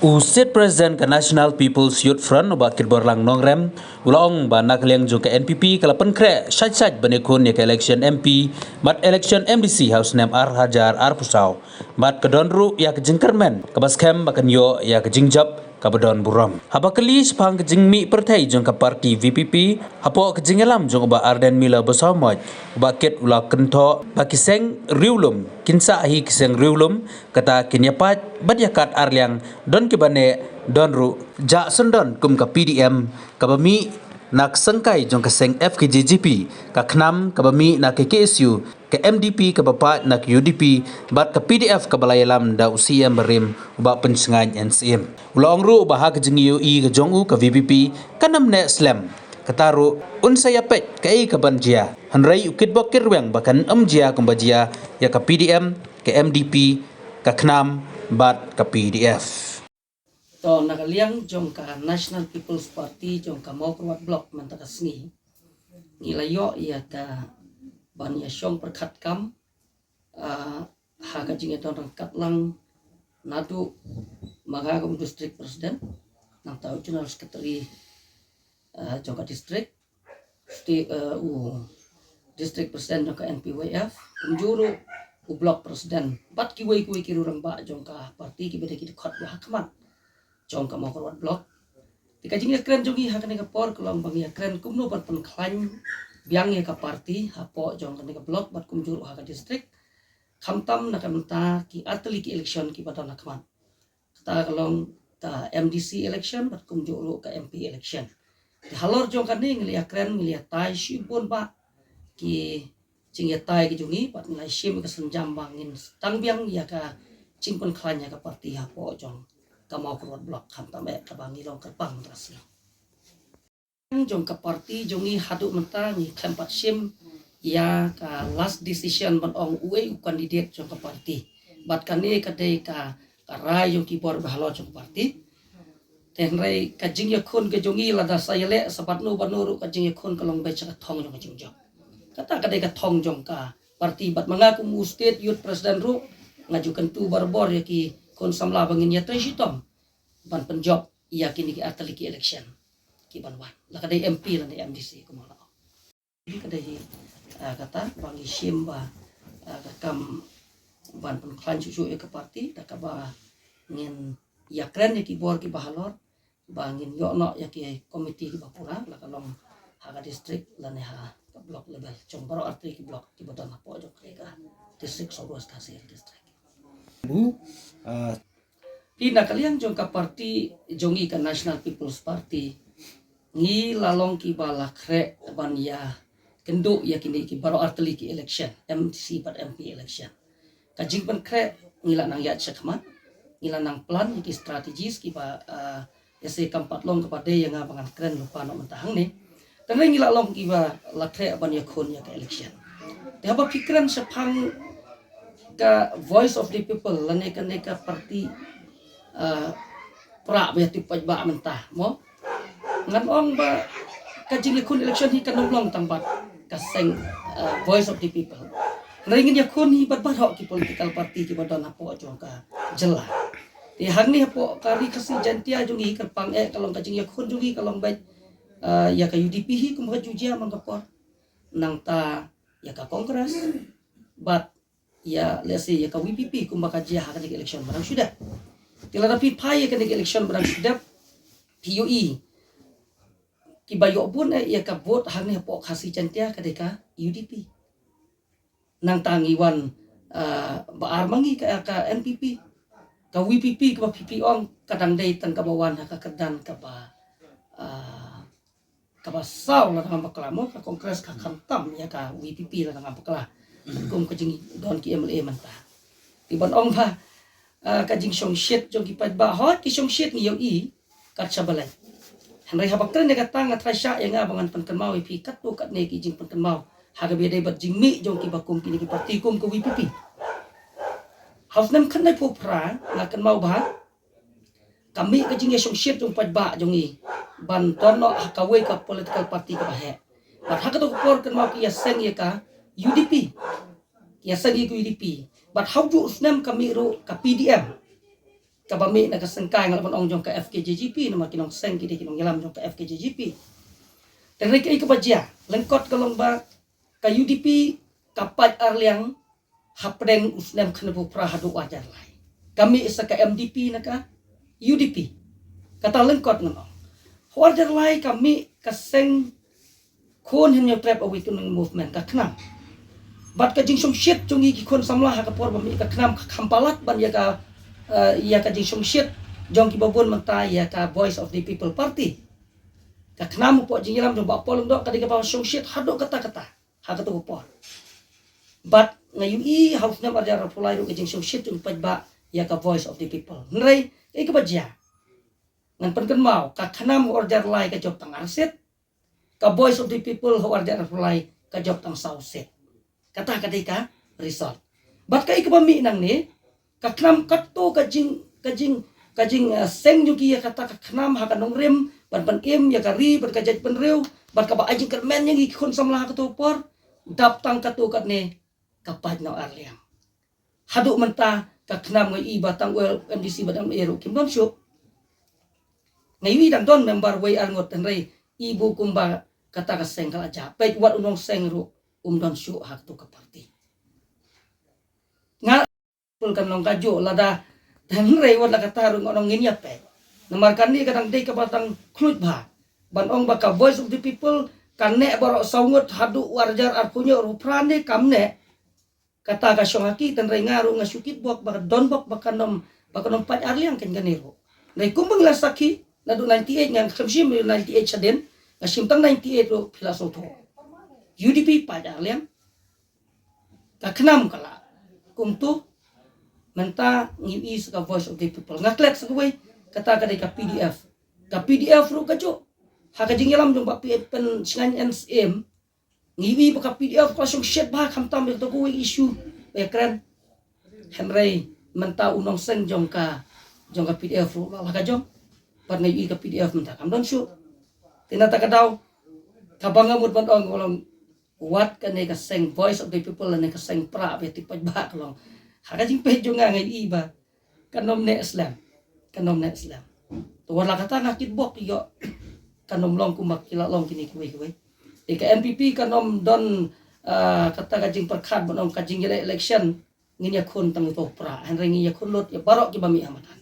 State President ke National People's Youth Front bakit borlang nongrem ulong ba nakliang jo ke NPP kalapan kre sajaj banekun ya ke election MP mat election MDC House Nem Ar Hajar Ar Pusau mat kedonru ya ke jengkermen ke baskem bakan yo ya ke jingjab kabadon buram habakali sepang ke jingmi pertai jong ke parti VPP hapo ke jingelam jong ba Arden Mila besamaj bakit ula kento bakiseng riulum kinsa hi kiseng riulum kata kinyapat badyakat arliang don kibane donru ja sendon kum ka PDM kabami nak sengkai jong keseng FKJGP ka knam kabami nak KSU ke MDP ke bapak nak UDP bat ke PDF ke balayalam da UCM berim ba pensengan NCM ulong ru bahag jengi UI ke jongu ke VPP kanam ne slam kataru unsaya pet ke ke banjia hanrai ukit bokir weng bakan amjia kumbajia ya ke PDM ke MDP ke knam bat ke PDF to nakaliang jong ka National People's Party jong ka mau kuat blok mantaka sni nilayo ia ka ban ya syong perkat kam ha ka jinge don kat lang nadu magagum district president nang tau general secretary jong ka district district president jong ka NPWF kunjuru blok president bat kiwai kirurang ba jong ka parti ki beda ki khot ba hakmat jong ka mau kuat blok tika jinge kren jongi hakane ka por kolong bang ya kren kumno bat pen klan biang ya ka parti hapo jong ka blok bat kumjuru ha ka district khamtam na kamta ki atli ki election ki badan nakman ta kolong ta MDC election bat kumjuru ka MP election di halor jong ka ning liya kren liya tai shipon ba ki jinge tai ki jongi bat ngai shim ka senjam bangin tang biang ya ka cingpon klan ya ka parti hapo jong kamau kuat blok khamtam ka bangi long ka pang rasli jong ka parti jongi hadu menta ni kempat sim ya ka last decision ban ong uwe candidate jong ka parti bat kane ka dei ka rai jong ki bor bahalo jong parti ten rai ka jing ya khun ke jongi lada sayale sapatnu banuru ka jing ya khun kalong bai cha thong jong ka jing jong kata ka dei ka thong jong ka parti bat mengaku mu state youth president ru ngajukan tu barbor ya ki kon samla bangin ya tai sitom ban penjob iya kini ki atali ki election ki banwan la kadai MP la MDC ko mala ini kadai kata bang simba kam ban pen klan cucu ke parti da ka ba ngin ya kren ki bor ki bahalor bangin yo no ya ki komiti ki bapura la kalong ha district la ne ha blok level jong baro arti ki blok ki badan po jok ka district sobos ka sel district Pina kalian jong ka parti jongi ka National People's Party ngi lalong ki bala kre ban ya kendo ya kini ki baro arteli ki election MDC pat MP election ka jingpan kre ngila nang ya chakman ngila nang plan ki strategis ki ba ya se kampat long kepada yang abangan kren lupa no mentahang ni karena ngila long ki ba la kre ban ya kon ya ka election dia ba pikiran sepang ka voice of the people lane ka parti pra be ti paj ba mentah mo ngan ong ba ka jing kun election hi kan long tampat ka seng voice of the people ringin ya kun hi bat hok ki political party ki badan apo jong ka jela ti hang ni apo kari kasi jantia jungi ka pang kalong ka jing ya kun jungi kalong ba ya ka UDP hi kum ka jujia mang ka por nang ta ya ka kongres bat ya let's say ya ka WPP kum ba ka jia ha ka election barang sudah tila tapi pai ka election barang sudah PUE ki bayo pun ya ka vote hang ni po khasi chantia ka deka UDP nang tangiwan ba armangi ka NPP ka WPP ka PP ong kadang dei tan ka bawan ka kedan ka ba saw la ngam baklamo ka kongres ka khamtam ya ka WPP la ngam bakla kum ka jing don ki MLA manta tiban ong ba ka jing song shit jong ki pat ba hot ki song shit ni yo I kat sabalai hanrai habak tren ne katang atrasya yang abangan penkan mau pi kat tu kat ne ki jing penkan mau haga bede bat jing mi jong ki bakum kini ki parti kum ko WPP haus nem kan dai popra ngakan mau ba kami ka jing song shit jong pat ba jong I ban tono ka we ka political party ka ba he bat haga to por kan mau ki ya seng ya ka UDP ya seng ki UDP but how do usnem kami ro ka PDM kabami na kasengkai ngalapan ong jong ka FKJGP nama kinong seng kidi kinong yalam jong ka FKJGP tenri kai kebaja lengkot kalong ba ka UDP kapat arliang hapdeng usnem khanebu prahadu wajar lai kami isa ka MDP na ka UDP kata lengkot ngono wajar lai kami kaseng kon hen yo trap awi kunung movement ka knam bat ka jing song shit jungi ki kon samlah ka por bami ka knam kampalat ban ya ka ia ka jing song shit jong ki babon menta ya ka voice of the people party ka knam po jing yalam jong ba polong dok ka diga pa song shit hadok kata-kata ha ka to po bat ngayon house na ba dara pulai ro ka jing song shit jong pajba ya ka voice of the people nrai ka baja ngan penken mau ka knam order lai ka job tang arset ka voice of the people who are there reply ka job tang sauset kata kadika result bat kai kabami nang ni ka knam katto kajing seng yuki ya kata ka knam ha kanong rem ban im ya kari ban ka jaj penreu bat ka ba ajing kermen yang ikon samlah ka topor dap tang katto kat ne kapaj no arliam hadu menta ka knam ngai batang well MDC badang ero kim dom syuk ngai dang don member way angot tenrei ibu kumba kata ka seng kala ja pet wat unong seng ru don syu hak tu ka parti nga pul kan long kajo lada dan rei wat la kata ru onong ngin ya pe namarkan ni kadang dei ka batang klut ba ban ong ba ka voice of the people kan ne borok saungut hadu warjar ar punyo ru prane kamne kata ka syongaki tan rei ngaru ngasukit bok ba don bok bakanom pat arliang ken ganero nei kumbang la saki nadu 98 ngang khamshim 98 chaden Simtang 98 ro filosofi UDP pada liang kaknam kala kumtu menta ngiwi sa voice of the people ngaklet sa kuway kata kadai ka PDF ro kajo hakajing yalam jong ba pen singan NSM ngiwi ba ka PDF ka song shit ba kamtam to kuway issue ya kren Henry menta unong seng jong ka PDF ro la kajong par ngiwi ka PDF menta kam don syu tinata kadaw kabangamud man ong walang what ka ne ka seng voice of the people na ka seng pra beti pajba kalong hakajing pedyo nga ngay iba kanom ne Islam to wala kata ngakit bok yo kanom long kumakila long kini kuwi ka MPP kanom don kata kajing perkat man ong kajing election nginya kun tang to pra henry nginya kun lot ya barok ki bami amatan